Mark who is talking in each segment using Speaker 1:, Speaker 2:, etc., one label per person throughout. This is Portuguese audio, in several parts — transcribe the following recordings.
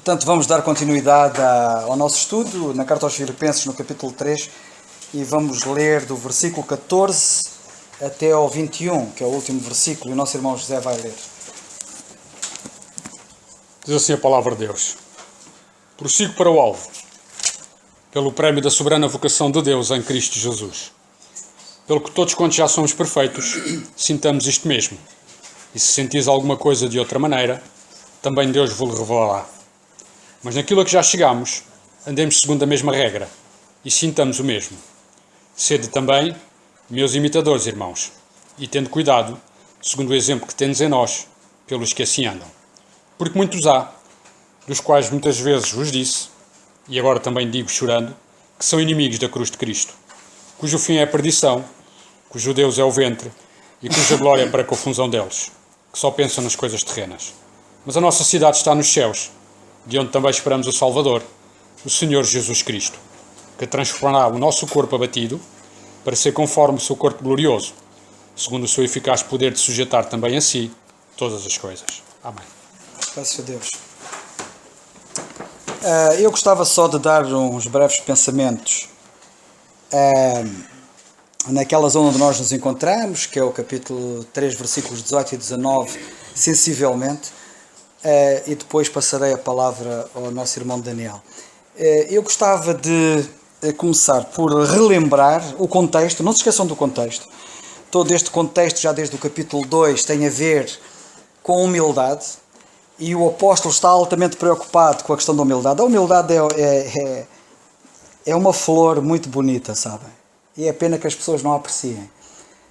Speaker 1: Portanto, vamos dar continuidade ao nosso estudo na Carta aos Filipenses, no capítulo 3, e vamos ler do versículo 14 até ao 21, que é o último versículo, e o nosso irmão José vai ler.
Speaker 2: Diz assim a palavra de Deus: prossigo para o alvo, pelo prémio da soberana vocação de Deus em Cristo Jesus. Pelo que todos quantos já somos perfeitos, sintamos isto mesmo. E se sentis alguma coisa de outra maneira, também Deus vos revelará. Mas naquilo a que já chegamos, andemos segundo a mesma regra, e sintamos o mesmo. Sede também meus imitadores, irmãos, e tendo cuidado, segundo o exemplo que tendes em nós, pelos que assim andam. Porque muitos há, dos quais muitas vezes vos disse, e agora também digo chorando, que são inimigos da cruz de Cristo, cujo fim é a perdição, cujo Deus é o ventre, e cuja glória é para a confusão deles, que só pensam nas coisas terrenas. Mas a nossa cidade está nos céus, de onde também esperamos o Salvador, o Senhor Jesus Cristo, que transformará o nosso corpo abatido, para ser conforme o seu corpo glorioso, segundo o seu eficaz poder de sujeitar também a si todas as coisas. Amém.
Speaker 1: Graças a Deus. Eu gostava só de dar uns breves pensamentos naquela zona onde nós nos encontramos, que é o capítulo 3, versículos 18 e 19, sensivelmente, e depois passarei a palavra ao nosso irmão Daniel. Eu gostava de começar por relembrar o contexto. Não se esqueçam do contexto. Todo este contexto, já desde o capítulo 2, tem a ver com humildade, e o apóstolo está altamente preocupado com a questão da humildade. A humildade é uma flor muito bonita, sabem? E é pena que as pessoas não a apreciem.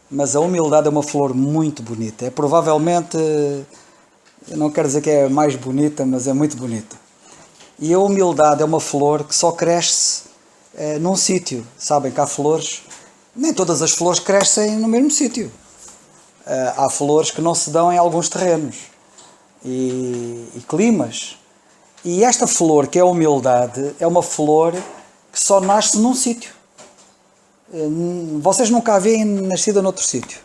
Speaker 1: Mas a humildade é uma flor muito bonita. É provavelmente, eu não quero dizer que é mais bonita, mas é muito bonita. E a humildade é uma flor que só cresce num sítio. Sabem que há flores, nem todas as flores crescem no mesmo sítio. Há flores que não se dão em alguns terrenos e climas. E esta flor, que é a humildade, é uma flor que só nasce num sítio. Vocês nunca a veem nascida noutro sítio.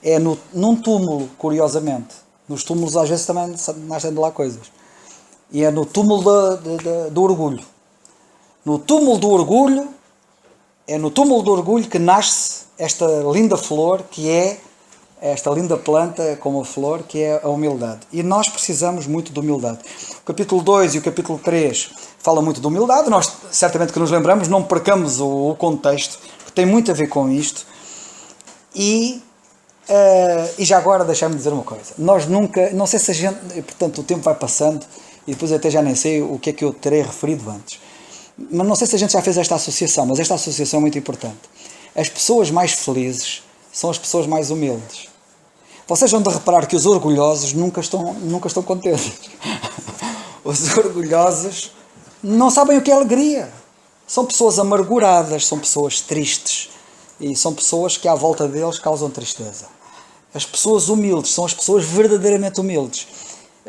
Speaker 1: É num túmulo, curiosamente. Nos túmulos às vezes também nascem de lá coisas. E é no túmulo do orgulho. No túmulo do orgulho, é no túmulo do orgulho que nasce esta linda flor, que é esta linda planta com uma flor, que é a humildade. E nós precisamos muito de humildade. O capítulo 2 e o capítulo 3 falam muito de humildade. Nós certamente que nos lembramos, não percamos o contexto, que tem muito a ver com isto. E já agora deixar-me dizer uma coisa. Nós nunca, não sei se a gente, portanto o tempo vai passando e depois até já nem sei o que é que eu terei referido antes. Mas não sei se a gente já fez esta associação, mas esta associação é muito importante. As pessoas mais felizes são as pessoas mais humildes. Vocês vão de reparar que os orgulhosos nunca estão contentes. Os orgulhosos não sabem o que é alegria. São pessoas amarguradas, são pessoas tristes e são pessoas que à volta deles causam tristeza. As pessoas humildes são as pessoas verdadeiramente humildes.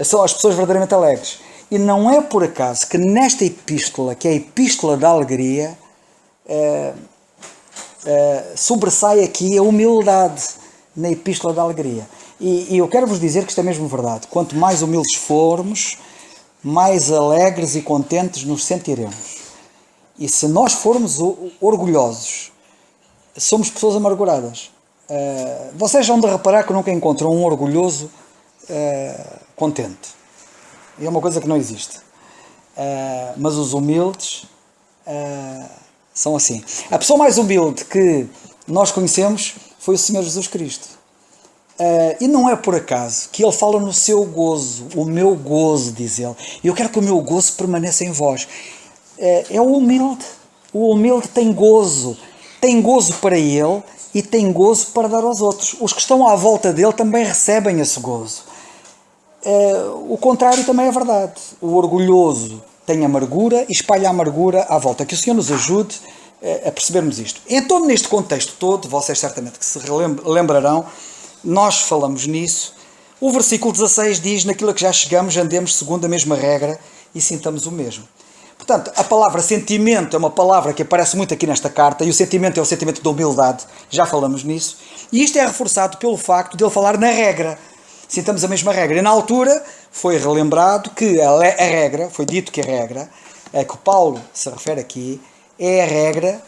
Speaker 1: São as pessoas verdadeiramente alegres. E não é por acaso que nesta epístola, que é a epístola da alegria, sobressai aqui a humildade na epístola da alegria. E eu quero vos dizer que isto é mesmo verdade. Quanto mais humildes formos, mais alegres e contentes nos sentiremos. E se nós formos orgulhosos, somos pessoas amarguradas. Vocês vão de reparar que nunca encontram um orgulhoso contente. É uma coisa que não existe. Mas os humildes são assim. A pessoa mais humilde que nós conhecemos foi o Senhor Jesus Cristo. E não é por acaso que ele fala no seu gozo. O meu gozo, diz ele. E eu quero que o meu gozo permaneça em vós. É o humilde. O humilde tem gozo. Tem gozo para ele e tem gozo para dar aos outros. Os que estão à volta dele também recebem esse gozo. O contrário também é verdade. O orgulhoso tem amargura e espalha a amargura à volta. Que o Senhor nos ajude a percebermos isto. Então, neste contexto todo, vocês certamente que se lembrarão, nós falamos nisso. O versículo 16 diz: naquilo a que já chegamos, andemos segundo a mesma regra e sintamos o mesmo. Portanto, a palavra sentimento é uma palavra que aparece muito aqui nesta carta, e o sentimento é o sentimento de humildade. Já falamos nisso. E isto é reforçado pelo facto de ele falar na regra. sintamos a mesma regra. E na altura foi relembrado que a regra, foi dito que a regra, a que o Paulo se refere aqui, é a regra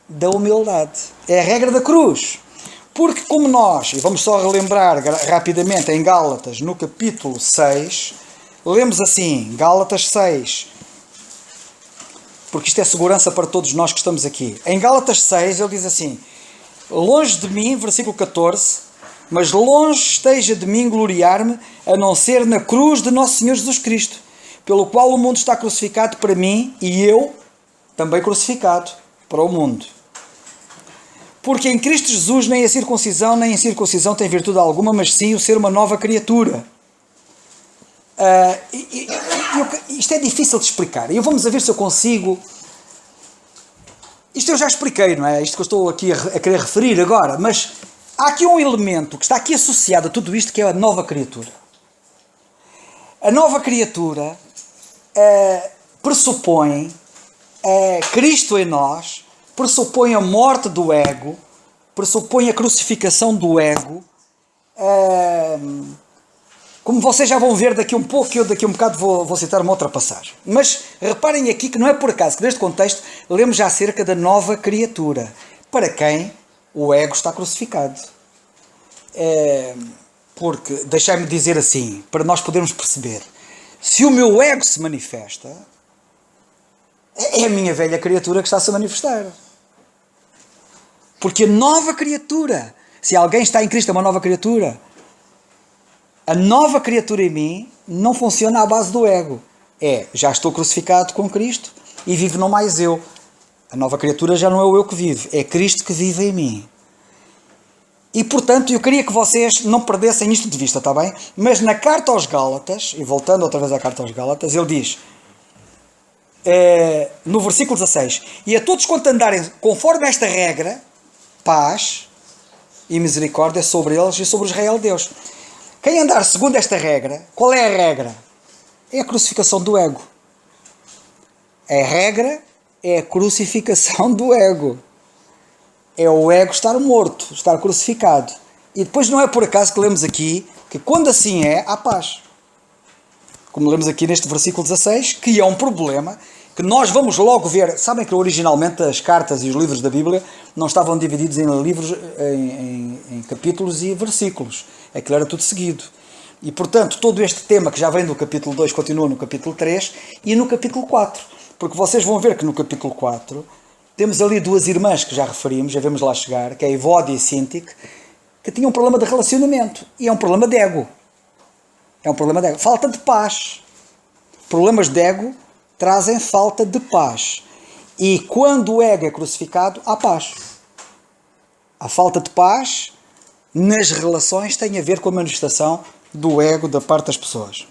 Speaker 1: da humildade. É a regra da cruz. Porque como nós, e vamos só relembrar rapidamente em Gálatas, no capítulo 6, lemos assim, Gálatas 6, porque isto é segurança para todos nós que estamos aqui. Em Gálatas 6 ele diz assim, longe de mim, versículo 14, mas longe esteja de mim gloriar-me, a não ser na cruz de nosso Senhor Jesus Cristo, pelo qual o mundo está crucificado para mim e eu também crucificado para o mundo. Porque em Cristo Jesus nem a circuncisão nem a incircuncisão tem virtude alguma, mas sim o ser uma nova criatura. Isto é difícil de explicar. E vamos a ver se eu consigo. Isto eu já expliquei, não é? Isto que eu estou aqui a querer referir agora. Mas há aqui um elemento que está aqui associado a tudo isto, que é a nova criatura. A nova criatura pressupõe Cristo em nós, pressupõe a morte do ego, pressupõe a crucificação do ego. Como vocês já vão ver daqui um pouco, eu daqui um bocado vou citar uma outra passagem. Mas reparem aqui que não é por acaso que neste contexto lemos já acerca da nova criatura, para quem o ego está crucificado. Porque, deixai-me dizer assim, para nós podermos perceber, se o meu ego se manifesta, é a minha velha criatura que está-se a manifestar. Porque a nova criatura, se alguém está em Cristo é uma nova criatura, a nova criatura em mim não funciona à base do ego. Já estou crucificado com Cristo e vivo não mais eu. A nova criatura já não é o eu que vive, é Cristo que vive em mim. E, portanto, eu queria que vocês não perdessem isto de vista, está bem? Mas na carta aos Gálatas, e voltando outra vez à carta aos Gálatas, ele diz, no versículo 16, e a todos quanto andarem conforme esta regra, paz e misericórdia sobre eles e sobre Israel de Deus. Quem andar segundo esta regra, qual é a regra? É a crucificação do ego. A regra é a crucificação do ego. É o ego estar morto, estar crucificado. E depois não é por acaso que lemos aqui que quando assim há paz. Como lemos aqui neste versículo 16, que é um problema que nós vamos logo ver. Sabem que originalmente as cartas e os livros da Bíblia não estavam divididos em livros, em capítulos e versículos. Aquilo era tudo seguido. E, portanto, todo este tema que já vem do capítulo 2 continua no capítulo 3 e no capítulo 4. Porque vocês vão ver que no capítulo 4 temos ali duas irmãs que já referimos, já vemos lá chegar, que é a Evódia e Sintique, que tinham um problema de relacionamento. E é um problema de ego. É um problema de ego. Falta de paz. Problemas de ego trazem falta de paz. E quando o ego é crucificado, há paz. A falta de paz nas relações tem a ver com a manifestação do ego da parte das pessoas.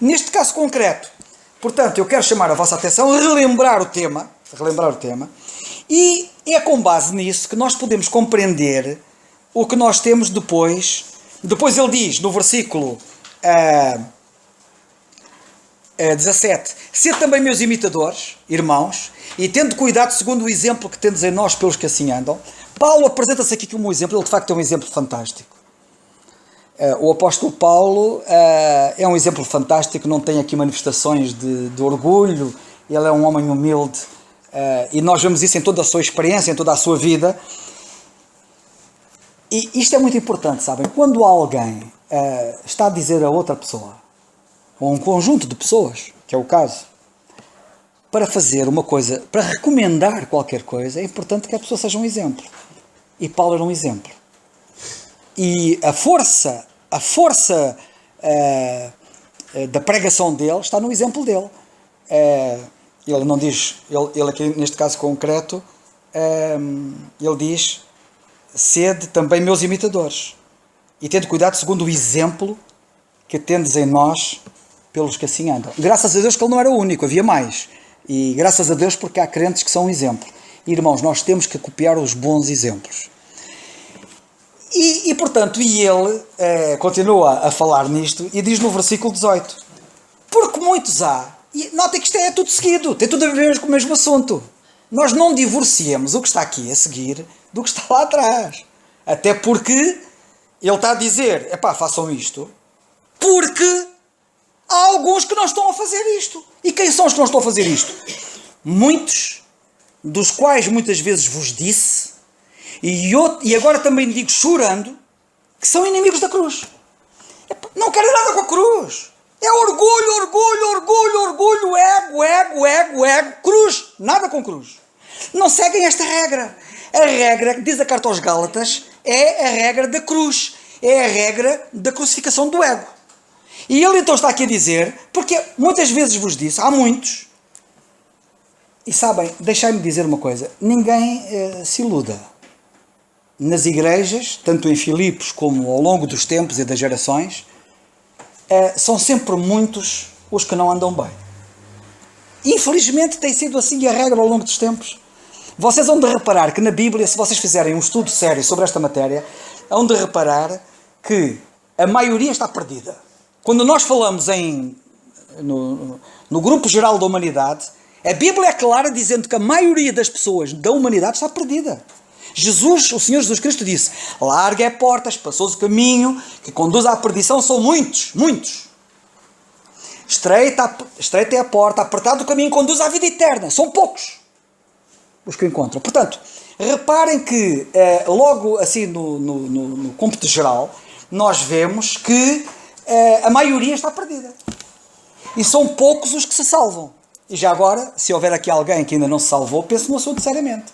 Speaker 1: Neste caso concreto, portanto, eu quero chamar a vossa atenção, relembrar o tema, e é com base nisso que nós podemos compreender o que nós temos depois. Depois ele diz, no versículo 17, sede também meus imitadores, irmãos, e tendo cuidado segundo o exemplo que tendes em nós pelos que assim andam. Paulo apresenta-se aqui como um exemplo, ele de facto é um exemplo fantástico. O apóstolo Paulo é um exemplo fantástico, não tem aqui manifestações de orgulho, ele é um homem humilde, e nós vemos isso em toda a sua experiência, em toda a sua vida. E isto é muito importante, sabem? Quando alguém está a dizer a outra pessoa, ou um conjunto de pessoas, que é o caso, para fazer uma coisa, para recomendar qualquer coisa, é importante que a pessoa seja um exemplo. E Paulo era um exemplo. E a força da pregação dele está no exemplo dele. Ele não diz, ele aqui neste caso concreto, ele diz, sede também meus imitadores, e tende cuidado segundo o exemplo que tendes em nós pelos que assim andam. Graças a Deus que ele não era o único, havia mais. E graças a Deus porque há crentes que são um exemplo. Irmãos, nós temos que copiar os bons exemplos. E portanto, ele continua a falar nisto e diz no versículo 18, porque muitos há, e notem que isto é tudo seguido, tem tudo a ver com o mesmo assunto. Nós não divorciemos o que está aqui a seguir do que está lá atrás. Até porque ele está a dizer, façam isto, porque há alguns que não estão a fazer isto. E quem são os que não estão a fazer isto? Muitos, dos quais muitas vezes vos disse, e agora também digo chorando, que são inimigos da cruz. Não querem nada com a cruz. É orgulho, orgulho, orgulho, orgulho, ego, cruz. Nada com cruz. Não seguem esta regra. A regra, que diz a carta aos Gálatas, é a regra da cruz. É a regra da crucificação do ego. E ele então está aqui a dizer, porque muitas vezes vos disse, há muitos, e sabem, deixai-me dizer uma coisa, ninguém se iluda. Nas igrejas, tanto em Filipos como ao longo dos tempos e das gerações, são sempre muitos os que não andam bem. Infelizmente tem sido assim a regra ao longo dos tempos. Vocês vão de reparar que na Bíblia, se vocês fizerem um estudo sério sobre esta matéria, vão de reparar que a maioria está perdida. Quando nós falamos no grupo geral da humanidade, a Bíblia é clara dizendo que a maioria das pessoas da humanidade está perdida. Jesus, o Senhor Jesus Cristo disse, larga é a porta, espaçoso o caminho, que conduz à perdição, são muitos, muitos. Estreita é a porta, apertado o caminho, conduz à vida eterna, são poucos os que encontram. Portanto, reparem que logo assim no cômputo geral, nós vemos que a maioria está perdida. E são poucos os que se salvam. E já agora, se houver aqui alguém que ainda não se salvou, pense no assunto seriamente.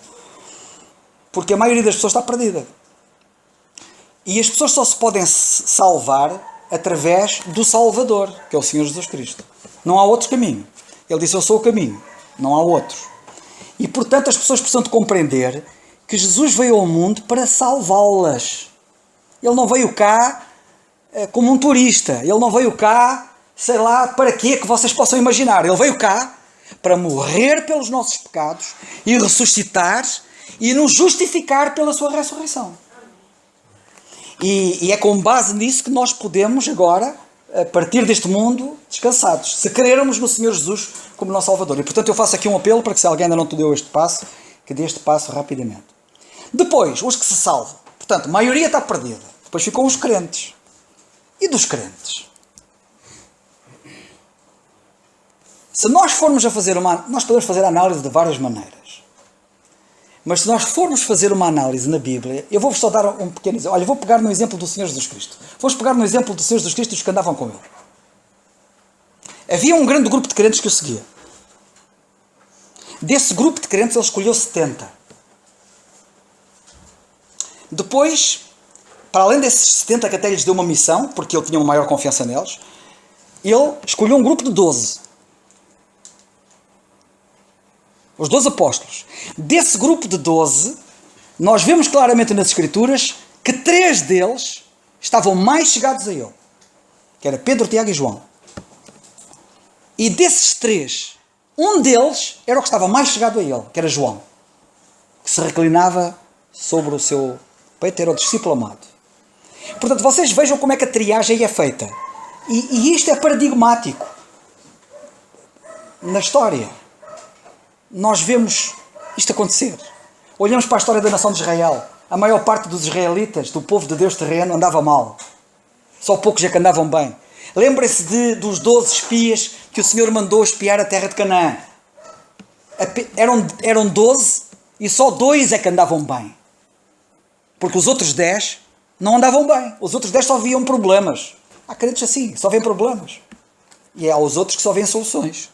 Speaker 1: Porque a maioria das pessoas está perdida. E as pessoas só se podem salvar através do Salvador, que é o Senhor Jesus Cristo. Não há outro caminho. Ele disse, eu sou o caminho. Não há outro. E, portanto, as pessoas precisam de compreender que Jesus veio ao mundo para salvá-las. Ele não veio cá como um turista. Ele não veio cá, sei lá, para quê que vocês possam imaginar. Ele veio cá para morrer pelos nossos pecados e ressuscitar e nos justificar pela sua ressurreição. E é com base nisso que nós podemos agora, a partir deste mundo, descansados, se crermos no Senhor Jesus como nosso Salvador. E portanto eu faço aqui um apelo para que se alguém ainda não te deu este passo, que dê este passo rapidamente. Depois, os que se salvam. Portanto, a maioria está perdida. Depois ficam os crentes. E dos crentes? Se nós formos a fazer nós podemos fazer a análise de várias maneiras. Mas se nós formos fazer uma análise na Bíblia, eu vou-vos só dar um pequeno exemplo. Olha, eu vou pegar no exemplo do Senhor Jesus Cristo. Vou-vos pegar no exemplo do Senhor Jesus Cristo e os que andavam com ele. Havia um grande grupo de crentes que o seguia. Desse grupo de crentes ele escolheu 70. Depois, para além desses 70 que até lhes deu uma missão, porque ele tinha uma maior confiança neles, ele escolheu um grupo de 12. Os 12 apóstolos. Desse grupo de 12, nós vemos claramente nas Escrituras que 3 deles estavam mais chegados a ele. Que era Pedro, Tiago e João. E desses 3, um deles era o que estava mais chegado a ele, que era João. Que se reclinava sobre o seu peito, era o discípulo amado. Portanto, vocês vejam como é que a triagem é feita. E isto é paradigmático. Na história. Nós vemos isto acontecer. Olhamos para a história da nação de Israel. A maior parte dos israelitas, do povo de Deus terreno, andava mal. Só poucos é que andavam bem. Lembrem-se dos 12 espias que o Senhor mandou espiar a terra de Canaã. Eram 12 e só 2 é que andavam bem. Porque os outros 10 não andavam bem. Os outros 10 só viam problemas. Há crentes assim, só veem problemas. E há os outros que só veem soluções.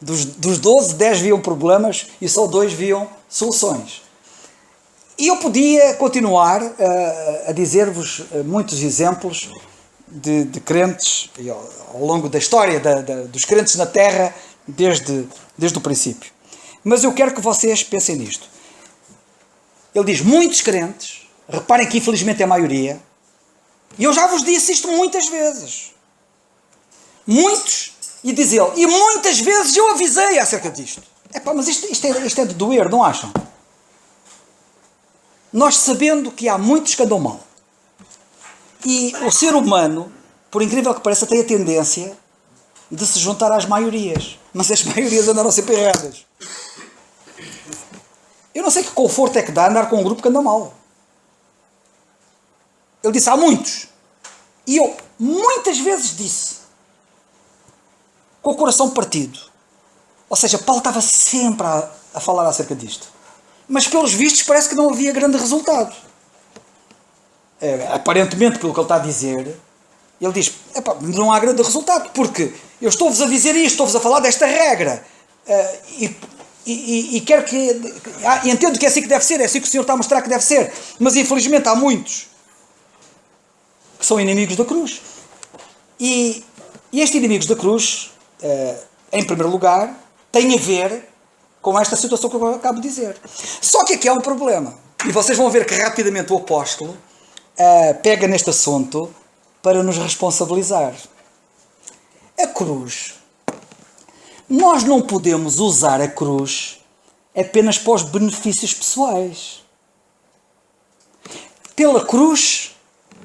Speaker 1: Dos 12, 10 viam problemas e só 2 viam soluções. E eu podia continuar a dizer-vos muitos exemplos de crentes ao longo da história dos crentes na Terra desde o princípio. Mas eu quero que vocês pensem nisto. Ele diz muitos crentes, reparem que infelizmente é a maioria, e eu já vos disse isto muitas vezes. Muitos, e diz ele, e muitas vezes eu avisei acerca disto. Mas isto é de doer, não acham? Nós sabendo que há muitos que andam mal. E o ser humano, por incrível que pareça, tem a tendência de se juntar às maiorias. Mas as maiorias andaram sempre erradas. Eu não sei que conforto é que dá andar com um grupo que anda mal. Ele disse, há muitos. E muitas vezes disse, com o coração partido. Ou seja, Paulo estava sempre a falar acerca disto. Mas pelos vistos parece que não havia grande resultado. Aparentemente, pelo que ele está a dizer, ele diz, não há grande resultado, porque eu estou-vos a dizer isto, estou-vos a falar desta regra, e quero que... entendo que é assim que deve ser, é assim que o Senhor está a mostrar que deve ser, mas infelizmente há muitos que são inimigos da cruz. E estes inimigos da cruz, em primeiro lugar, têm a ver com esta situação que eu acabo de dizer. Só que aqui há um problema, e vocês vão ver que rapidamente o apóstolo pega neste assunto para nos responsabilizar. A cruz. Nós não podemos usar a cruz apenas para os benefícios pessoais. Pela cruz,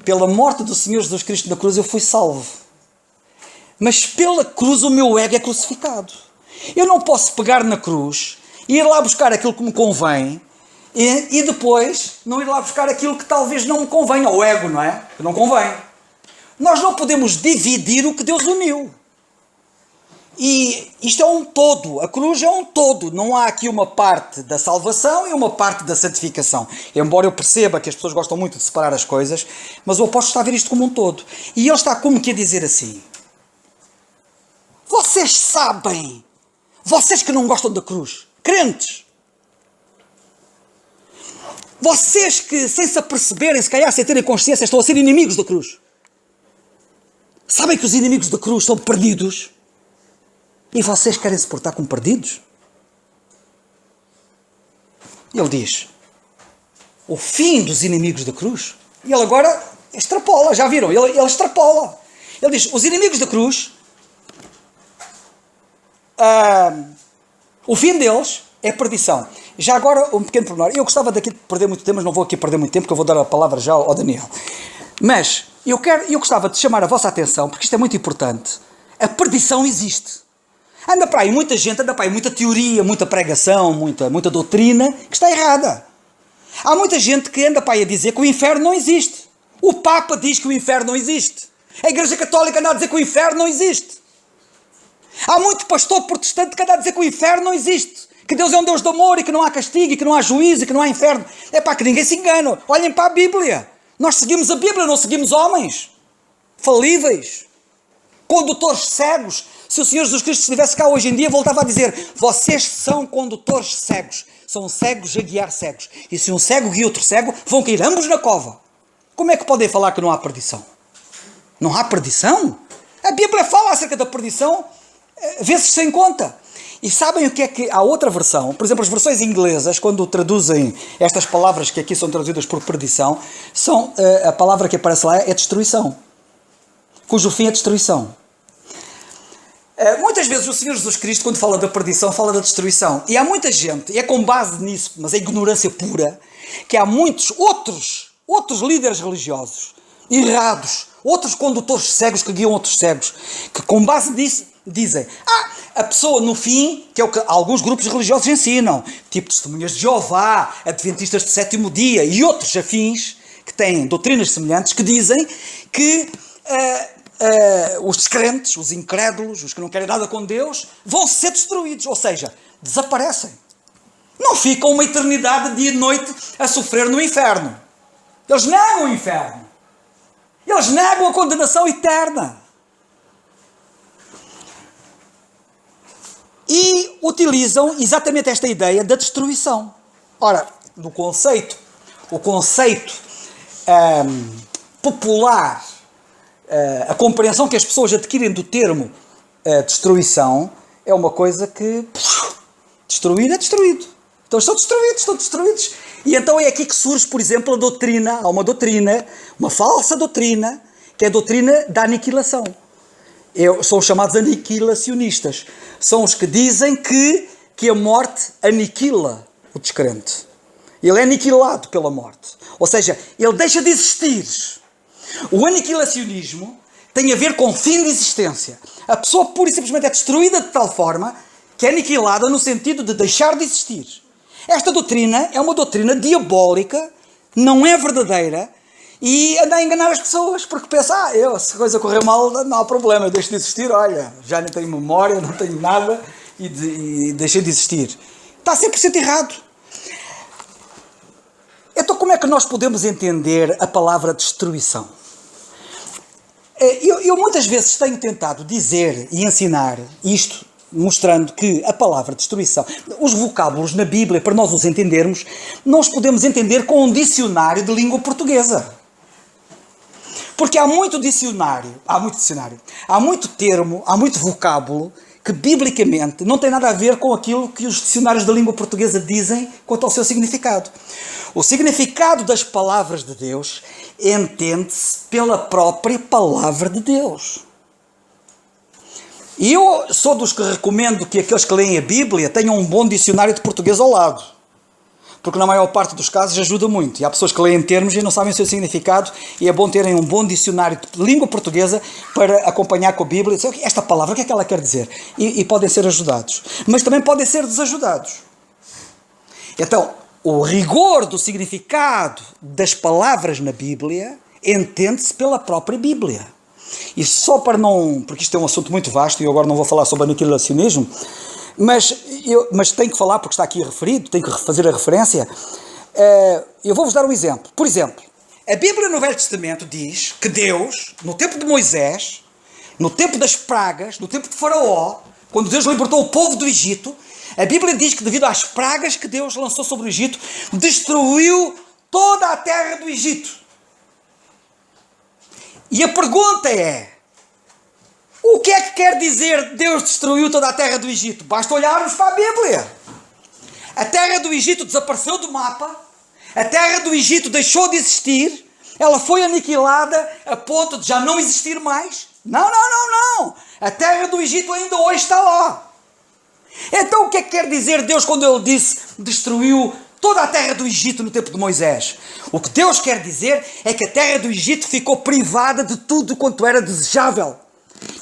Speaker 1: pela morte do Senhor Jesus Cristo na cruz, eu fui salvo. Mas pela cruz o meu ego é crucificado. Eu não posso pegar na cruz e ir lá buscar aquilo que me convém e depois não ir lá buscar aquilo que talvez não me convenha, ao ego, não é? Que não convém. Nós não podemos dividir o que Deus uniu. E isto é um todo, a cruz é um todo, não há aqui uma parte da salvação e uma parte da santificação. Embora eu perceba que as pessoas gostam muito de separar as coisas, mas o apóstolo está a ver isto como um todo. E ele está como que a dizer assim, vocês sabem, vocês que não gostam da cruz, crentes, vocês que sem se aperceberem, se calhar sem terem consciência, estão a ser inimigos da cruz. Sabem que os inimigos da cruz são perdidos? E vocês querem se portar como perdidos? Ele diz, o fim dos inimigos da cruz. E ele agora extrapola, já viram? Ele extrapola. Ele diz, os inimigos da cruz, o fim deles é perdição. Já agora, um pequeno pormenor. Eu gostava daqui de perder muito tempo, mas não vou aqui perder muito tempo, porque eu vou dar a palavra já ao Daniel. Mas eu gostava de chamar a vossa atenção, porque isto é muito importante. A perdição existe. Anda para aí muita gente, anda para aí muita teoria, muita pregação, muita doutrina que está errada. Há muita gente que anda para aí a dizer que o inferno não existe. O Papa diz que o inferno não existe. A Igreja Católica anda a dizer que o inferno não existe. Há muito pastor protestante que anda a dizer que o inferno não existe. Que Deus é um Deus de amor e que não há castigo e que não há juízo e que não há inferno. É para que ninguém se engane. Olhem para a Bíblia. Nós seguimos a Bíblia, não seguimos homens falíveis, condutores cegos. Se o Senhor Jesus Cristo estivesse cá hoje em dia, voltava a dizer, vocês são condutores cegos, são cegos a guiar cegos, e se um cego guia outro cego, vão cair ambos na cova. Como é que podem falar que não há perdição? Não há perdição? A Bíblia fala acerca da perdição vezes sem conta. E sabem o que é que há outra versão? Por exemplo, as versões inglesas, quando traduzem estas palavras que aqui são traduzidas por perdição, a palavra que aparece lá é destruição, cujo fim é destruição. Muitas vezes o Senhor Jesus Cristo, quando fala da perdição, fala da destruição. E há muita gente, e é com base nisso, mas é ignorância pura, que há muitos outros líderes religiosos, errados, outros condutores cegos que guiam outros cegos, que com base nisso dizem, a pessoa no fim, que é o que alguns grupos religiosos ensinam, tipo Testemunhas de Jeová, Adventistas do Sétimo Dia e outros afins, que têm doutrinas semelhantes, que dizem que os descrentes, os incrédulos, os que não querem nada com Deus, vão ser destruídos, ou seja, desaparecem. Não ficam uma eternidade, dia e noite, a sofrer no inferno. Eles negam o inferno. Eles negam a condenação eterna. E utilizam exatamente esta ideia da destruição. Ora, o conceito popular, a compreensão que as pessoas adquirem do termo destruição é uma coisa que destruir é destruído. Então estão destruídos. E então é aqui que surge, por exemplo, há uma doutrina, uma falsa doutrina, que é a doutrina da aniquilação. São os chamados aniquilacionistas. São os que dizem que a morte aniquila o descrente. Ele é aniquilado pela morte. Ou seja, ele deixa de existir. O aniquilacionismo tem a ver com fim de existência. A pessoa pura e simplesmente é destruída de tal forma que é aniquilada no sentido de deixar de existir. Esta doutrina é uma doutrina diabólica, não é verdadeira e anda a enganar as pessoas, porque pensa, se a coisa correr mal, não há problema, eu deixo de existir, olha, já não tenho memória, não tenho nada, e deixei de existir. Está 100% errado. Então como é que nós podemos entender a palavra destruição? Eu muitas vezes tenho tentado dizer e ensinar isto, mostrando que a palavra destruição, os vocábulos na Bíblia, para nós os entendermos, nós podemos entender com um dicionário de língua portuguesa. Porque há muito termo, há muito vocábulo que biblicamente não tem nada a ver com aquilo que os dicionários da língua portuguesa dizem quanto ao seu significado. O significado das palavras de Deus entende-se pela própria palavra de Deus. E eu sou dos que recomendo que aqueles que leem a Bíblia tenham um bom dicionário de português ao lado. Porque na maior parte dos casos ajuda muito. E há pessoas que leem termos e não sabem o seu significado, e é bom terem um bom dicionário de língua portuguesa para acompanhar com a Bíblia. Esta palavra, o que é que ela quer dizer? E podem ser ajudados. Mas também podem ser desajudados. Então, o rigor do significado das palavras na Bíblia entende-se pela própria Bíblia. E só para não... Porque isto é um assunto muito vasto e eu agora não vou falar sobre aniquilacionismo, mas tenho que falar porque está aqui referido, tenho que fazer a referência. Eu vou-vos dar um exemplo. Por exemplo, a Bíblia no Velho Testamento diz que Deus, no tempo de Moisés, no tempo das pragas, no tempo de Faraó, quando Deus libertou o povo do Egito, a Bíblia diz que devido às pragas que Deus lançou sobre o Egito, destruiu toda a terra do Egito. E a pergunta é, o que é que quer dizer Deus destruiu toda a terra do Egito? Basta olharmos para a Bíblia. A terra do Egito desapareceu do mapa, a terra do Egito deixou de existir, ela foi aniquilada a ponto de já não existir mais. Não. A terra do Egito ainda hoje está lá. Então o que é que quer dizer Deus quando Ele disse destruiu toda a terra do Egito no tempo de Moisés? O que Deus quer dizer é que a terra do Egito ficou privada de tudo quanto era desejável.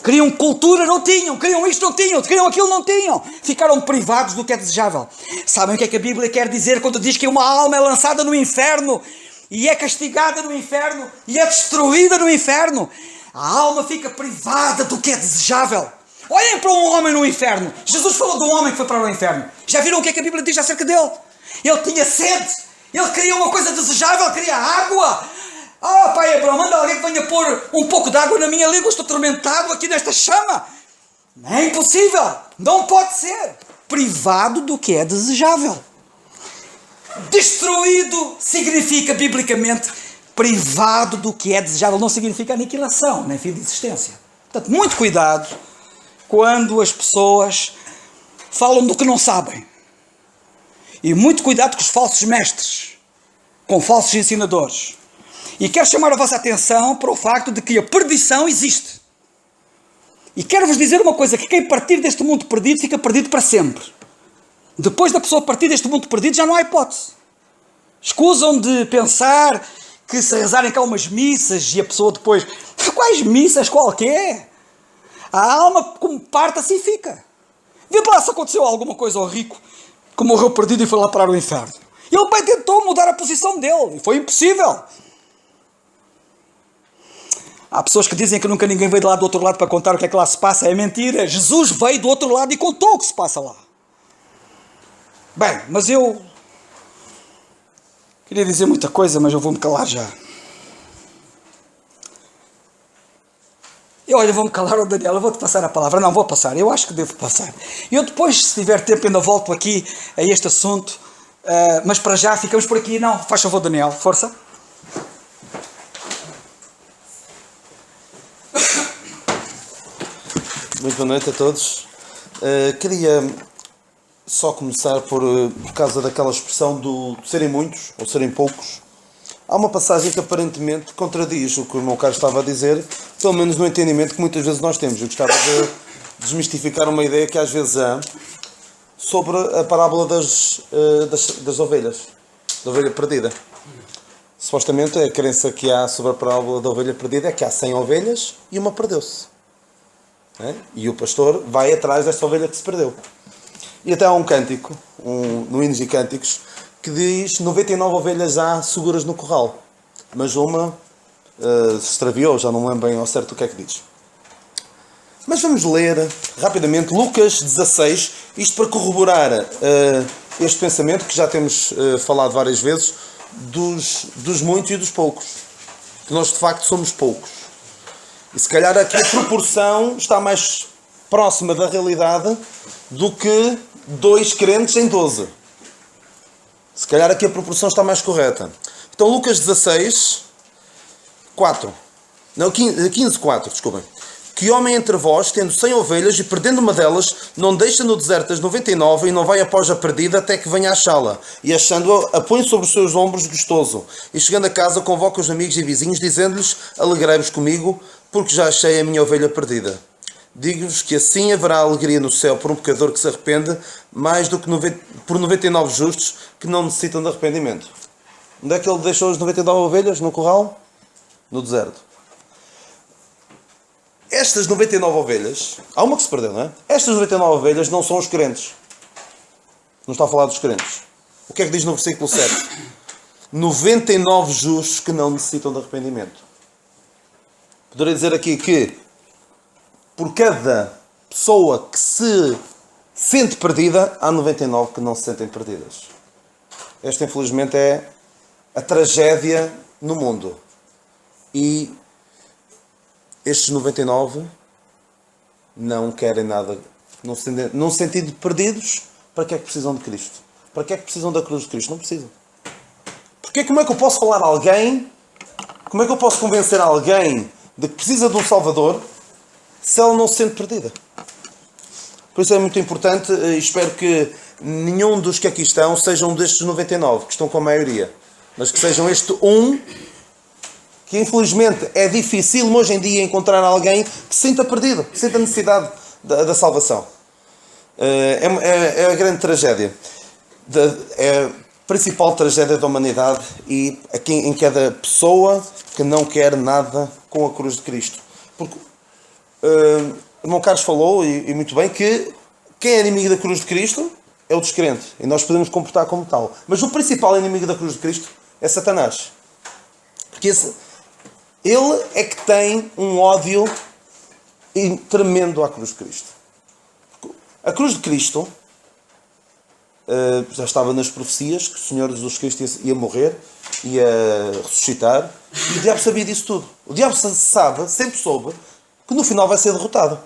Speaker 1: Queriam cultura, não tinham. Queriam isto, não tinham. Queriam aquilo, não tinham. Ficaram privados do que é desejável. Sabem o que é que a Bíblia quer dizer quando diz que uma alma é lançada no inferno e é castigada no inferno e é destruída no inferno? A alma fica privada do que é desejável. Olhem para um homem no inferno. Jesus falou de um homem que foi para o inferno. Já viram o que é que a Bíblia diz acerca dele? Ele tinha sede. Ele queria uma coisa desejável, queria água. Pai Abraão, manda alguém que venha pôr um pouco de água na minha língua, estou atormentado aqui nesta chama. É impossível, não pode ser. Privado do que é desejável. Destruído significa, biblicamente, privado do que é desejável. Não significa aniquilação, nem fim de existência. Portanto, muito cuidado quando as pessoas falam do que não sabem. E muito cuidado com os falsos mestres, com falsos ensinadores. E quero chamar a vossa atenção para o facto de que a perdição existe. E quero-vos dizer uma coisa, que quem partir deste mundo perdido fica perdido para sempre. Depois da pessoa partir deste mundo perdido já não há hipótese. Escusam de pensar que se rezarem cá umas missas e a pessoa depois... Quais missas? Qualquer? A alma como parte assim fica. Vê para lá se aconteceu alguma coisa ao rico que morreu perdido e foi lá parar o inferno. Ele bem tentou mudar a posição dele e foi impossível. Há pessoas que dizem que nunca ninguém veio de lá do outro lado para contar o que é que lá se passa. É mentira. Jesus veio do outro lado e contou o que se passa lá. Bem, mas eu queria dizer muita coisa, mas eu vou-me calar já. Olha, vou-me calar, oh Daniel, eu vou-te passar a palavra. Não, vou passar, eu acho que devo passar. Eu depois, se tiver tempo, ainda volto aqui a este assunto. Mas para já, ficamos por aqui. Não, faz favor, Daniel, força.
Speaker 3: Muito boa noite a todos. Queria só começar por causa daquela expressão do serem muitos ou serem poucos. Há uma passagem que aparentemente contradiz o que o meu caro estava a dizer, pelo menos no entendimento que muitas vezes nós temos. Eu gostava de desmistificar uma ideia que às vezes há sobre a parábola das ovelhas, da ovelha perdida. Supostamente a crença que há sobre a parábola da ovelha perdida é que há 100 ovelhas e uma perdeu-se. E o pastor vai atrás desta ovelha que se perdeu. E até há um cântico, no Hinos e Cânticos, que diz 99 ovelhas há seguras no corral, mas uma se extraviou, já não me lembro bem ao certo o que é que diz. Mas vamos ler rapidamente Lucas 16, isto para corroborar este pensamento que já temos falado várias vezes, dos muitos e dos poucos. Que nós de facto somos poucos. E se calhar aqui a proporção está mais próxima da realidade do que 2 crentes em 12. Se calhar aqui a proporção está mais correta. Então Lucas 16, 4. Não, 15, 4, desculpem. Que homem entre vós, tendo 100 ovelhas e perdendo uma delas, não deixa no deserto as 99 e não vai após a perdida até que venha achá-la. E achando-a, a põe sobre os seus ombros gostoso. E chegando a casa, convoca os amigos e vizinhos, dizendo-lhes: alegrai-vos comigo, porque já achei a minha ovelha perdida. Digo-vos que assim haverá alegria no céu por um pecador que se arrepende, mais do que por 99 justos que não necessitam de arrependimento. Onde é que ele deixou as 99 ovelhas? No curral? No deserto. Estas 99 ovelhas, há uma que se perdeu, não é? Estas 99 ovelhas não são os crentes. Não está a falar dos crentes. O que é que diz no versículo 7? 99 justos que não necessitam de arrependimento. Poderei dizer aqui que por cada pessoa que se sente perdida, há 99 que não se sentem perdidas. Esta, infelizmente, é a tragédia no mundo. E estes 99 não querem nada, não se sentem perdidos. Para que é que precisam de Cristo? Para que é que precisam da cruz de Cristo? Não precisam. Porque como é que eu posso falar a alguém, como é que eu posso convencer alguém de que precisa de um Salvador se ela não se sente perdida? Por isso é muito importante, e espero que nenhum dos que aqui estão sejam um destes 99, que estão com a maioria, mas que sejam este que infelizmente é difícil hoje em dia encontrar alguém que se sinta perdido, que sinta a necessidade da salvação. É a grande tragédia. É a principal tragédia da humanidade e aqui em cada pessoa que não quer nada com a cruz de Cristo. Porque o irmão Carlos falou, e muito bem, que quem é inimigo da cruz de Cristo é o descrente. E nós podemos comportar como tal. Mas o principal inimigo da cruz de Cristo é Satanás. Porque ele é que tem um ódio tremendo à cruz de Cristo. A cruz de Cristo já estava nas profecias que o Senhor Jesus Cristo ia morrer, ia ressuscitar, e o diabo sabia disso tudo. O diabo sempre soube, que no final vai ser derrotado.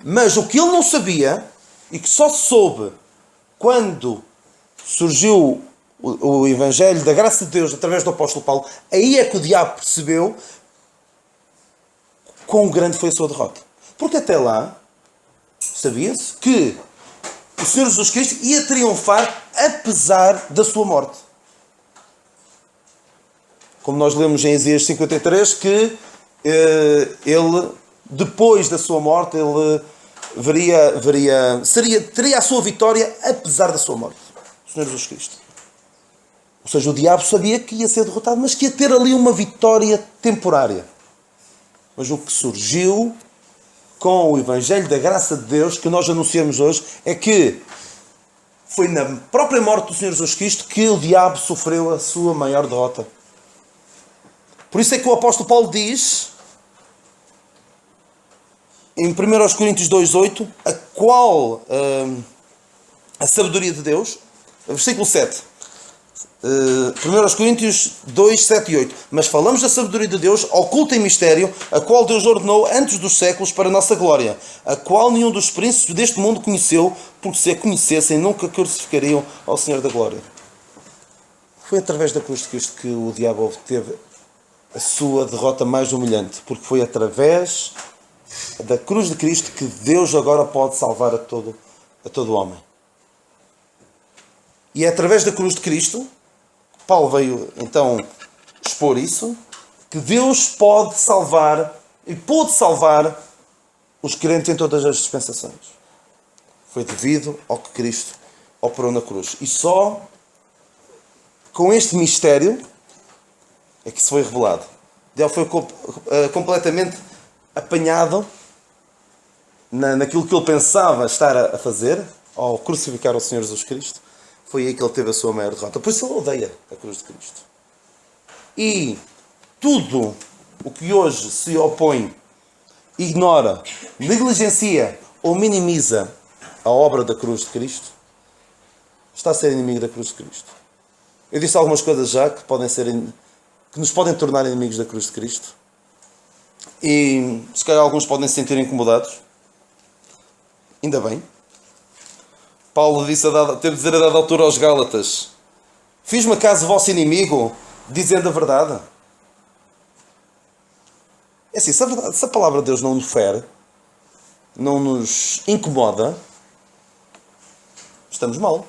Speaker 3: Mas o que ele não sabia, e que só soube quando surgiu o Evangelho da graça de Deus através do apóstolo Paulo, aí é que o diabo percebeu quão grande foi a sua derrota. Porque até lá sabia-se que o Senhor Jesus Cristo ia triunfar apesar da sua morte. Como nós lemos em Isaías 53, que ele, depois da sua morte, ele teria a sua vitória apesar da sua morte. O Senhor Jesus Cristo. Ou seja, o diabo sabia que ia ser derrotado, mas que ia ter ali uma vitória temporária. Mas o que surgiu com o Evangelho da graça de Deus, que nós anunciamos hoje, é que foi na própria morte do Senhor Jesus Cristo que o diabo sofreu a sua maior derrota. Por isso é que o apóstolo Paulo diz, em 1 Coríntios 2,8, a qual a sabedoria de Deus, versículo 7. 1 Coríntios 2, 7 e 8. Mas falamos da sabedoria de Deus, oculta em mistério, a qual Deus ordenou antes dos séculos para a nossa glória, a qual nenhum dos príncipes deste mundo conheceu, porque se a conhecessem nunca crucificariam ao Senhor da glória. Foi através da cruz de Cristo que o diabo obteve a sua derrota mais humilhante, porque foi através da cruz de Cristo que Deus agora pode salvar a todo homem. E é através da cruz de Cristo, Paulo veio então expor isso, que Deus pode salvar e pôde salvar os crentes em todas as dispensações. Foi devido ao que Cristo operou na cruz. E só com este mistério é que se foi revelado. Ele foi completamente apanhado naquilo que ele pensava estar a fazer ao crucificar o Senhor Jesus Cristo. Foi aí que ele teve a sua maior derrota. Por isso ele odeia a cruz de Cristo. E tudo o que hoje se opõe, ignora, negligencia ou minimiza a obra da cruz de Cristo, está a ser inimigo da cruz de Cristo. Eu disse algumas coisas já que nos podem tornar inimigos da cruz de Cristo. E se calhar alguns podem se sentir incomodados. Ainda bem. Paulo teve de dizer a dada altura aos Gálatas: fiz-me acaso vosso inimigo, dizendo a verdade? É assim, se a palavra de Deus não nos fere, não nos incomoda, estamos mal.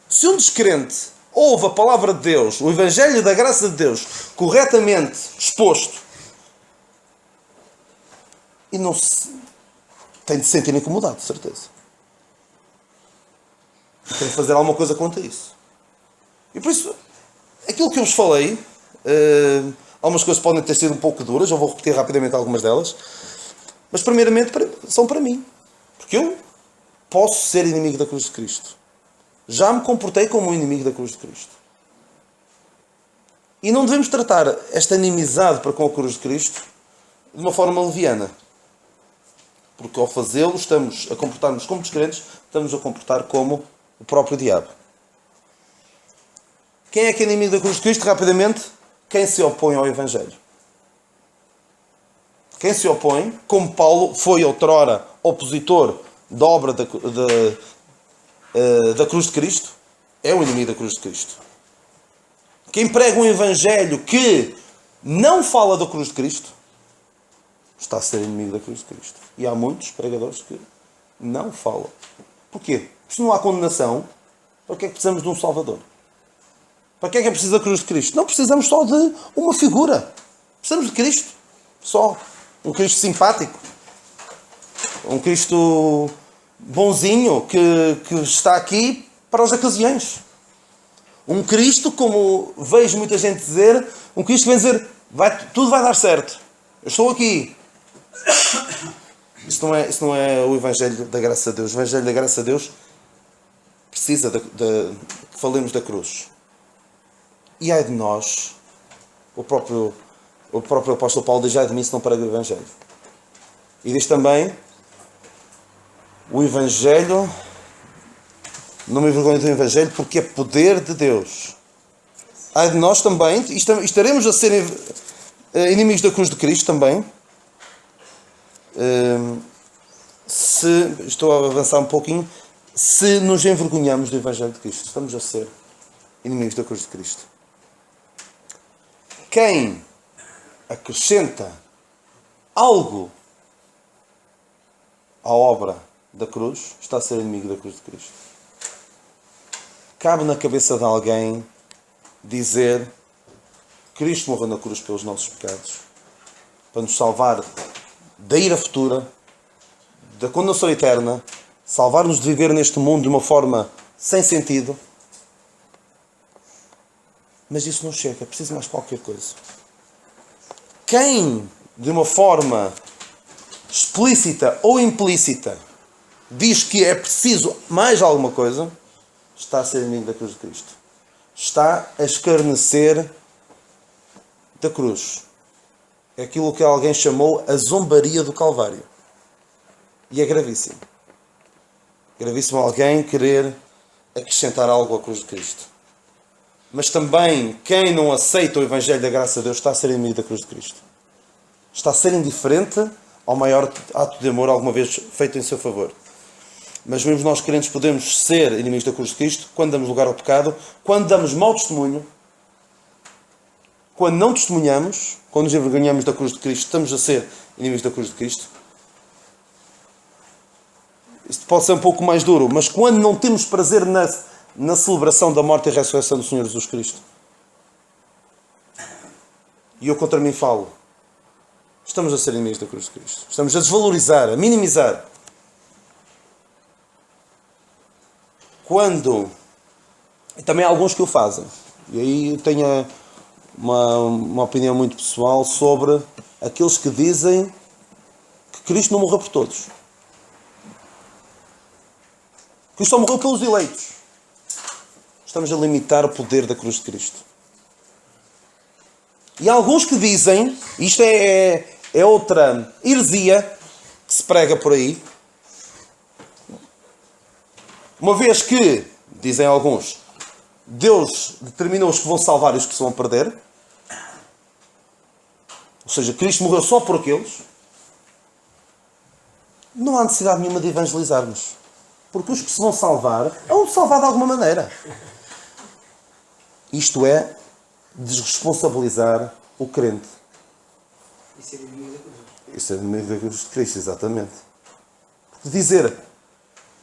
Speaker 3: Se um descrente ouve a palavra de Deus, o Evangelho da graça de Deus, corretamente exposto, e não se tem de se sentir incomodado, de certeza. Tem de fazer alguma coisa quanto a isso. E por isso, aquilo que eu vos falei, algumas coisas podem ter sido um pouco duras, eu vou repetir rapidamente algumas delas, mas primeiramente são para mim. Porque eu posso ser inimigo da cruz de Cristo. Já me comportei como um inimigo da cruz de Cristo. E não devemos tratar esta inimizade para com a cruz de Cristo de uma forma leviana. Porque ao fazê-lo, estamos a comportar-nos como descrentes, estamos a comportar como o próprio diabo. Quem é que é inimigo da cruz de Cristo? Rapidamente, quem se opõe ao Evangelho. Quem se opõe, como Paulo foi outrora opositor da obra da cruz de Cristo, é o inimigo da cruz de Cristo. Quem prega um Evangelho que não fala da cruz de Cristo, está a ser inimigo da cruz de Cristo. E há muitos pregadores que não falam. Porquê? Se não há condenação, para que é que precisamos de um Salvador? Para que é preciso da cruz de Cristo? Não precisamos só de uma figura. Precisamos de Cristo. Só. Um Cristo simpático. Um Cristo bonzinho que está aqui para as ocasiões. Um Cristo, como vejo muita gente dizer, um Cristo que vem dizer, tudo vai dar certo. Eu estou aqui. Isso não é o Evangelho da graça de Deus. O Evangelho da graça de Deus precisa que falemos da cruz. E ai de nós, o próprio apóstolo Paulo diz: ai de mim se não prego o Evangelho. E diz também: o Evangelho, não me envergonho do Evangelho, porque é poder de Deus. Ai de nós também, estaremos a ser inimigos da cruz de Cristo também. Estou a avançar um pouquinho. Se nos envergonhamos do Evangelho de Cristo, estamos a ser inimigos da cruz de Cristo. Quem acrescenta algo à obra da cruz está a ser inimigo da cruz de Cristo. Cabe na cabeça de alguém dizer: Cristo morreu na cruz pelos nossos pecados, para nos salvar da ira futura, da condenação eterna, salvar-nos de viver neste mundo de uma forma sem sentido. Mas isso não chega, é preciso mais qualquer coisa. Quem, de uma forma explícita ou implícita, diz que é preciso mais alguma coisa, está a ser inimigo da cruz de Cristo. Está a escarnecer da cruz. É aquilo que alguém chamou a zombaria do Calvário. E é gravíssimo. Gravíssimo alguém querer acrescentar algo à cruz de Cristo. Mas também, quem não aceita o Evangelho da graça de Deus está a ser inimigo da cruz de Cristo. Está a ser indiferente ao maior ato de amor alguma vez feito em seu favor. Mas mesmo nós crentes podemos ser inimigos da cruz de Cristo quando damos lugar ao pecado, quando damos mau testemunho, quando não testemunhamos, quando nos envergonhamos da cruz de Cristo, estamos a ser inimigos da cruz de Cristo. Isto pode ser um pouco mais duro, mas quando não temos prazer na celebração da morte e ressurreição do Senhor Jesus Cristo. E eu contra mim falo. Estamos a ser inimigos da cruz de Cristo. Estamos a desvalorizar, a minimizar. Quando... E também há alguns que o fazem. E aí eu tenho uma opinião muito pessoal sobre aqueles que dizem que Cristo não morreu por todos. Cristo só morreu pelos eleitos. Estamos a limitar o poder da cruz de Cristo. E há alguns que dizem, isto é outra heresia que se prega por aí, uma vez que, dizem alguns, Deus determinou os que vão salvar e os que se vão perder, ou seja, Cristo morreu só por aqueles, não há necessidade nenhuma de evangelizarmos. Porque os que se vão salvar, vão salvar de alguma maneira. Isto é desresponsabilizar o crente.
Speaker 1: Isso é inimigo da cruz.
Speaker 3: Isso é inimigo da cruz de Cristo, exatamente. Porque dizer,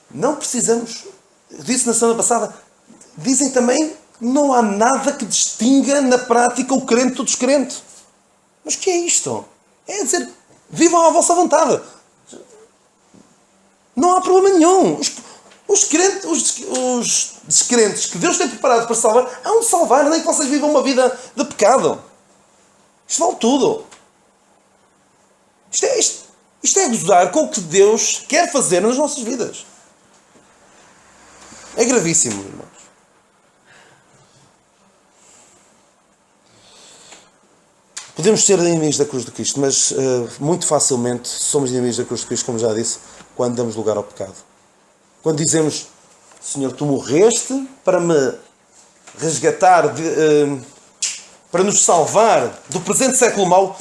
Speaker 3: não precisamos, disse na semana passada, dizem também que não há nada que distinga na prática o crente do descrente. Mas o que é isto? É dizer, vivam à vossa vontade. Não há problema nenhum. Os descrentes que Deus tem preparado para salvar, hão de salvar, nem que vocês vivam uma vida de pecado. Isto vale tudo. Isto é gozar com o que Deus quer fazer nas nossas vidas. É gravíssimo, irmãos. Podemos ser inimigos da cruz de Cristo, mas muito facilmente somos inimigos da cruz de Cristo, como já disse, quando damos lugar ao pecado. Quando dizemos, Senhor, Tu morreste para me resgatar, para nos salvar do presente século mau,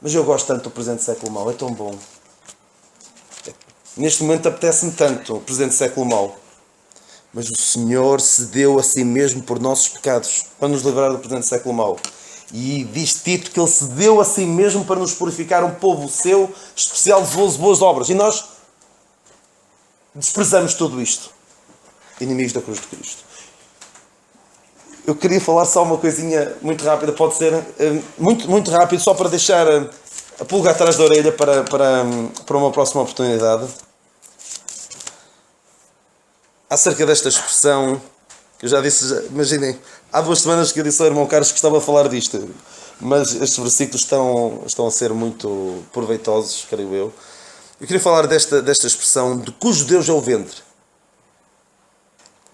Speaker 3: mas eu gosto tanto do presente século mau, é tão bom. Neste momento apetece-me tanto o presente século mau. Mas o Senhor se deu a si mesmo por nossos pecados, para nos livrar do presente século mau. E diz Tito que Ele se deu a si mesmo para nos purificar um povo seu, especial, desejoso de boas obras. E nós desprezamos tudo isto. Inimigos da cruz de Cristo. Eu queria falar só uma coisinha muito rápida, pode ser muito rápido, só para deixar a pulga atrás da orelha para uma próxima oportunidade. Acerca desta expressão, que eu já disse, imaginem, há 2 semanas que eu disse ao irmão Carlos que estava a falar disto, mas estes versículos estão a ser muito proveitosos, creio eu. Eu queria falar desta expressão de cujo Deus é o ventre.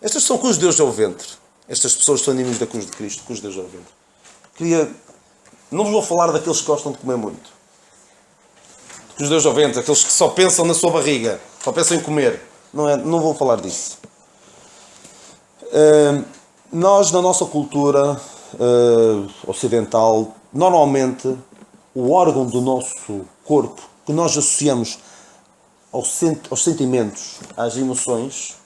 Speaker 3: Estas são cujo Deus é o ventre. Estas pessoas são inimigos da cruz de Cristo, cujo Deus é o ventre. Não vos vou falar daqueles que gostam de comer muito. Cujo Deus é o ventre, aqueles que só pensam na sua barriga, só pensam em comer. Não vou falar disso. Nós, na nossa cultura ocidental, normalmente o órgão do nosso corpo que nós associamos aos sentimentos, às emoções,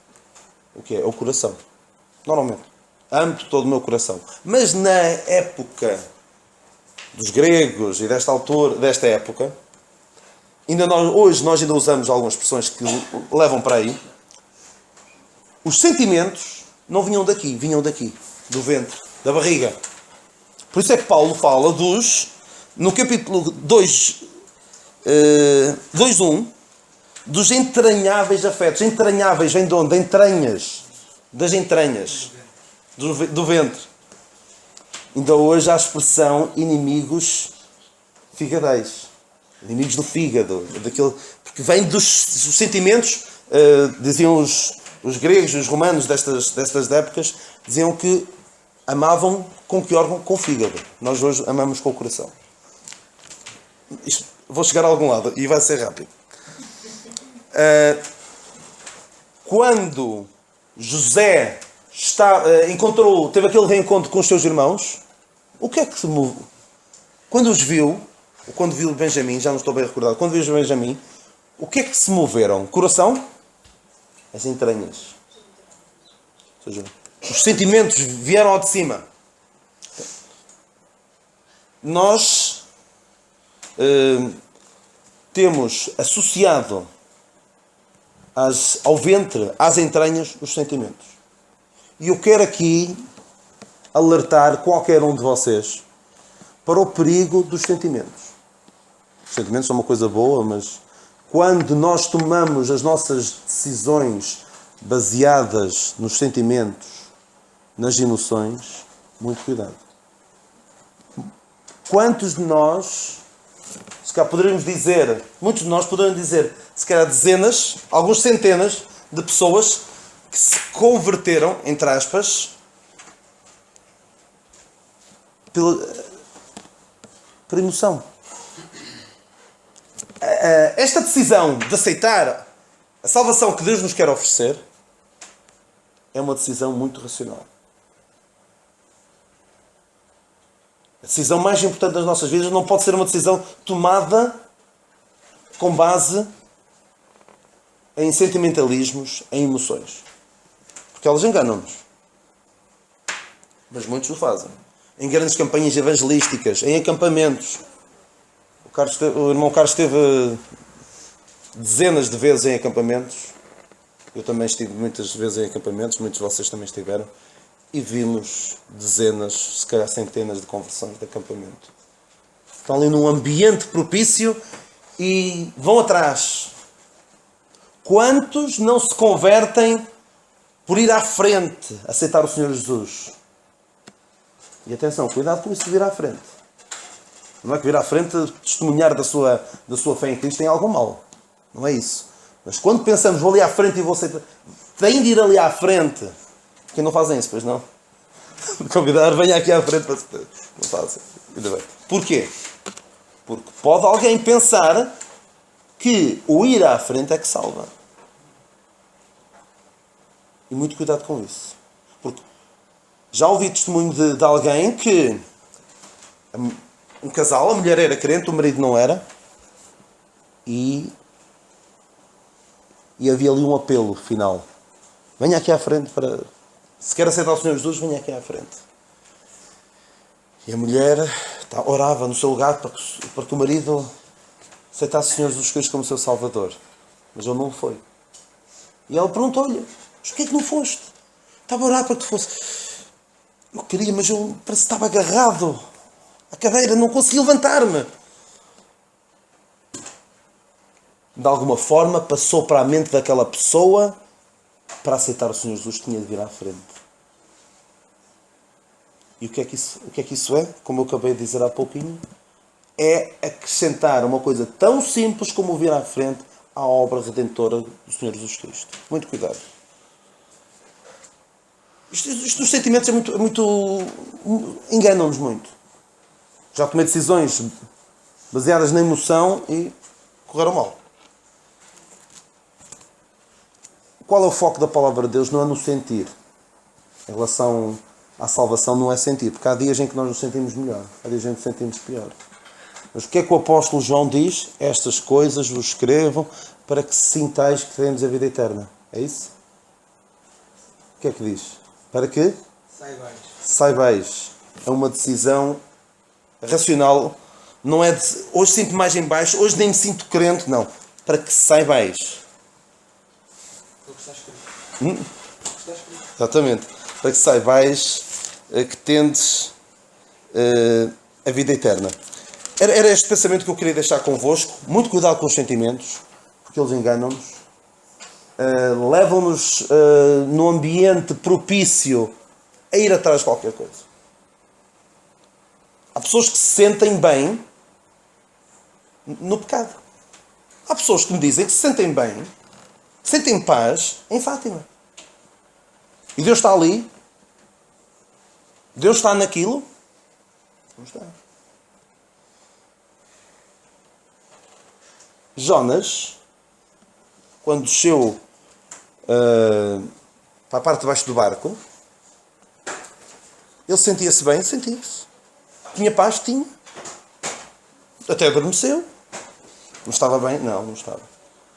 Speaker 3: o que é? É o coração. Normalmente. Amo todo o meu coração. Mas na época dos gregos e desta época, hoje nós ainda usamos algumas expressões que levam para aí. Os sentimentos não vinham daqui, do ventre, da barriga. Por isso é que Paulo fala no capítulo 2:1, dos entranháveis afetos. Entranháveis vem de onde? Entranhas. Das entranhas. Do ventre. Ainda hoje há a expressão inimigos figadeiros. Inimigos do fígado. Porque vem dos sentimentos, diziam os gregos, os romanos destas épocas, diziam que amavam com que órgão? Com o fígado. Nós hoje amamos com o coração. Vou chegar a algum lado e vai ser rápido. Quando José teve aquele reencontro com os seus irmãos, o que é que se move? Quando os viu, ou quando viu Benjamim, já não estou bem recordado, quando viu Benjamim, o que é que se moveram? Coração? As entranhas. Ou seja, os sentimentos vieram ao de cima. Nós temos associado ao ventre, às entranhas, os sentimentos. E eu quero aqui alertar qualquer um de vocês para o perigo dos sentimentos. Os sentimentos são uma coisa boa, mas quando nós tomamos as nossas decisões baseadas nos sentimentos, nas emoções, muito cuidado. Quantos de nós, se calhar poderíamos dizer, muitos de nós poderiam dizer, se calhar dezenas, alguns centenas de pessoas que se converteram, entre aspas, por emoção. Esta decisão de aceitar a salvação que Deus nos quer oferecer é uma decisão muito racional. A decisão mais importante das nossas vidas não pode ser uma decisão tomada com base em sentimentalismos, em emoções. Porque elas enganam-nos. Mas muitos o fazem. Em grandes campanhas evangelísticas, em acampamentos. O irmão Carlos esteve dezenas de vezes em acampamentos. Eu também estive muitas vezes em acampamentos, muitos de vocês também estiveram. E vimos dezenas, se calhar centenas de conversões de acampamento. Estão ali num ambiente propício e vão atrás. Quantos não se convertem por ir à frente, aceitar o Senhor Jesus? E atenção, cuidado com isso de vir à frente. Não é que vir à frente testemunhar da sua fé em Cristo tem algo mal. Não é isso. Mas quando pensamos, vou ali à frente e vou aceitar, tem de ir ali à frente. Porque não fazem isso, pois não? Convidar, venha aqui à frente para... Não fazem. Ainda bem. Porquê? Porque pode alguém pensar que o ir à frente é que salva. E muito cuidado com isso. Porque já ouvi testemunho de alguém que um casal, a mulher era crente, o marido não era, e havia ali um apelo final. Venha aqui à frente para... Se quer aceitar o Senhor Jesus, venha aqui à frente. E a mulher orava no seu lugar para que o marido aceitasse o Senhor Jesus Cristo como seu Salvador. Mas ele não foi. E ela perguntou-lhe, mas porquê é que não foste? Estava a orar para que tu fosse. Eu queria, mas eu parece que estava agarrado à cadeira, não conseguia levantar-me. De alguma forma passou para a mente daquela pessoa, para aceitar o Senhor Jesus, tinha de vir à frente. E o que é que isso é? Como eu acabei de dizer há pouquinho, é acrescentar uma coisa tão simples como vir à frente à obra redentora do Senhor Jesus Cristo. Muito cuidado. Isto dos sentimentos é muito enganam-nos muito. Já tomei decisões baseadas na emoção e correram mal. Qual é o foco da palavra de Deus? Não é no sentir. Em relação à salvação não é sentir. Porque há dias em que nós nos sentimos melhor. Há dias em que nos sentimos pior. Mas o que é que o apóstolo João diz? Estas coisas vos escrevo para que sintais que teremos a vida eterna. É isso? O que é que diz? Para que? Saibais. É uma decisão racional. Não é de hoje sinto mais em baixo, hoje nem me sinto crente. Não. Para que saibais. Exatamente. Para que saibais que tendes a vida eterna. Era este pensamento que eu queria deixar convosco. Muito cuidado com os sentimentos, porque eles enganam-nos. Levam-nos num ambiente propício a ir atrás de qualquer coisa. Há pessoas que se sentem bem no pecado. Há pessoas que me dizem que se sentem bem, sentem paz em Fátima. E Deus está ali? Deus está naquilo? Não está. Jonas, quando desceu para a parte de baixo do barco, ele sentia-se bem? Sentia-se. Tinha paz? Tinha. Até adormeceu. Não estava bem? Não, não estava.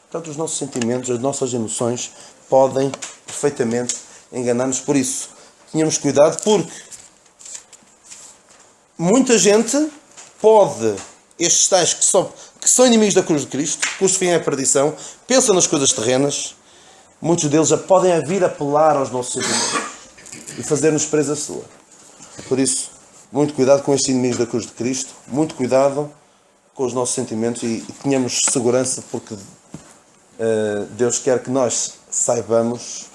Speaker 3: Portanto, os nossos sentimentos, as nossas emoções podem perfeitamente enganar-nos. Por isso, tínhamos cuidado, porque muita gente pode, estes tais que são inimigos da cruz de Cristo, cujo fim é a perdição, pensam nas coisas terrenas, muitos deles já podem vir apelar aos nossos sentimentos e fazer-nos presa sua. Por isso, muito cuidado com estes inimigos da cruz de Cristo, muito cuidado com os nossos sentimentos e tenhamos segurança, porque Deus quer que nós saibamos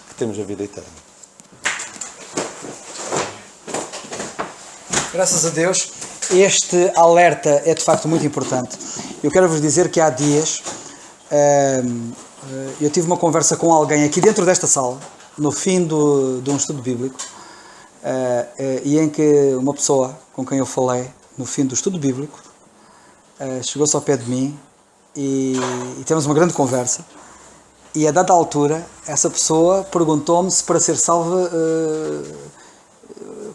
Speaker 3: que temos a vida eterna.
Speaker 1: Graças a Deus, este alerta é de facto muito importante. Eu quero vos dizer que há dias eu tive uma conversa com alguém aqui dentro desta sala, no fim de um estudo bíblico, e em que uma pessoa com quem eu falei no fim do estudo bíblico, chegou-se ao pé de mim e temos uma grande conversa. E a dada altura, essa pessoa perguntou-me se para ser salva,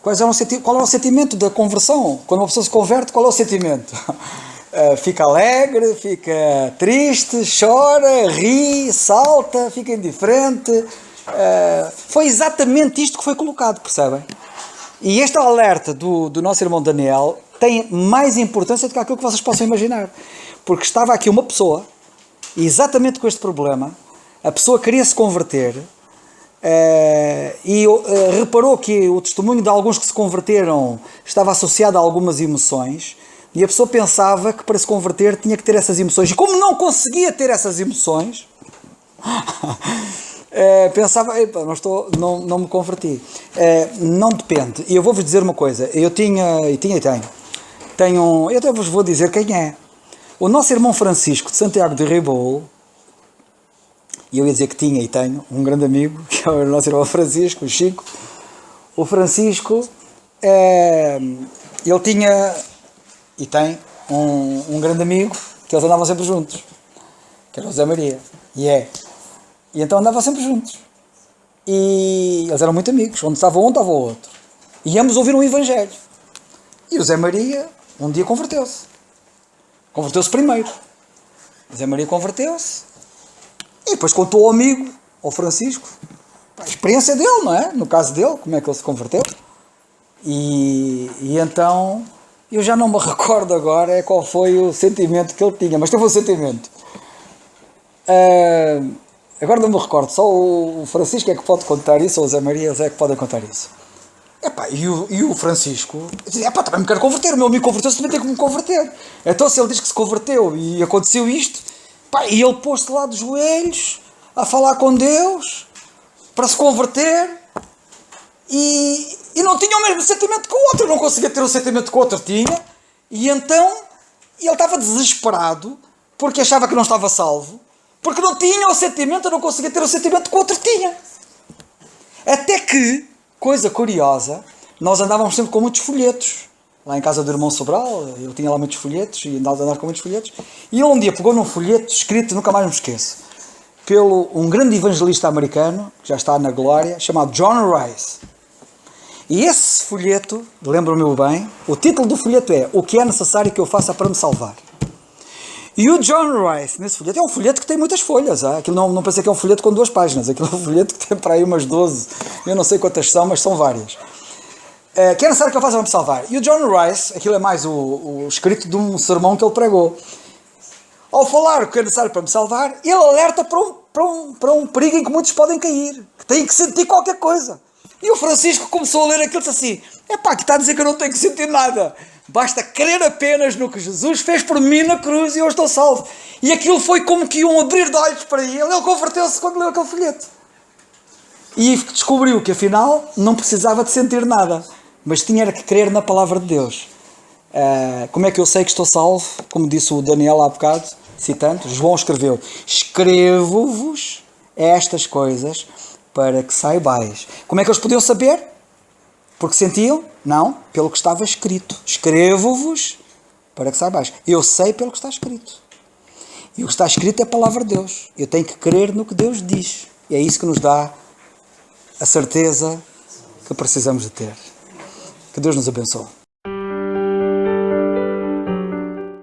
Speaker 1: qual é o sentimento da conversão? Quando uma pessoa se converte, qual é o sentimento? Fica alegre, fica triste, chora, ri, salta, fica indiferente. Foi exatamente isto que foi colocado, percebem? E este alerta do nosso irmão Daniel tem mais importância do que aquilo que vocês possam imaginar. Porque estava aqui uma pessoa, exatamente com este problema, a pessoa queria se converter, e reparou que o testemunho de alguns que se converteram estava associado a algumas emoções, e a pessoa pensava que para se converter tinha que ter essas emoções. E como não conseguia ter essas emoções, pensava, não me converti. Não depende. E eu vou-vos dizer uma coisa. Eu até vos vou dizer quem é. O nosso irmão Francisco de Santiago de Ribol, e eu ia dizer que tinha e tenho um grande amigo, que é o nosso irmão Francisco, o Chico. O Francisco, ele tinha e tem um grande amigo, que eles andavam sempre juntos, que era o Zé Maria. E então andavam sempre juntos. E eles eram muito amigos. Onde estava um, estava o outro. E ambos ouviram o Evangelho. E o Zé Maria, um dia converteu-se. Converteu-se primeiro. O Zé Maria converteu-se. E depois contou ao amigo, ao Francisco, a experiência dele, não é? No caso dele, como é que ele se converteu. E então, eu já não me recordo agora qual foi o sentimento que ele tinha, mas teve um sentimento. Agora não me recordo, só o Francisco é que pode contar isso, ou o Zé Maria, eles é que podem contar isso. E o Francisco dizia, também me quero converter, o meu amigo converteu-se, também tem que me converter. Então se ele diz que se converteu e aconteceu isto, e ele pôs-se lá de joelhos a falar com Deus para se converter e não tinha o mesmo sentimento que o outro, não conseguia ter o sentimento que o outro tinha, e então ele estava desesperado porque achava que não estava salvo, porque não tinha o sentimento, não conseguia ter o sentimento que o outro tinha. Até que, coisa curiosa, nós andávamos sempre com muitos folhetos. Lá em casa do irmão Sobral, ele tinha lá muitos folhetos, e andava a andar com muitos folhetos. E ele um dia pegou num folheto escrito, nunca mais me esqueço, pelo um grande evangelista americano, que já está na glória, chamado John Rice. E esse folheto, lembro-me bem, o título do folheto é O que é necessário que eu faça para me salvar. E o John Rice, nesse folheto, é um folheto que tem muitas folhas. Aquilo não pensei que é um folheto com 2 páginas. Aquilo é um folheto que tem para aí umas 12, eu não sei quantas são, mas são várias. Que é necessário que eu faça para me salvar. E o John Rice, aquilo é mais o escrito de um sermão que ele pregou. Ao falar o que é necessário para me salvar, ele alerta para um perigo em que muitos podem cair. Que têm que sentir qualquer coisa. E o Francisco começou a ler aquilo e disse assim, que está a dizer que eu não tenho que sentir nada. Basta crer apenas no que Jesus fez por mim na cruz e eu estou salvo. E aquilo foi como que um abrir de olhos para ele. Ele converteu-se quando leu aquele folheto. E descobriu que afinal não precisava de sentir nada, mas tinha que crer na palavra de Deus. Como é que eu sei que estou salvo? Como disse o Daniel há bocado, citando, João escreveu, escrevo-vos estas coisas para que saibais. Como é que eles podiam saber? Porque sentiam? Não, pelo que estava escrito. Escrevo-vos para que saibais. Eu sei pelo que está escrito. E o que está escrito é a palavra de Deus. Eu tenho que crer no que Deus diz. E é isso que nos dá a certeza que precisamos de ter. Que Deus nos abençoe.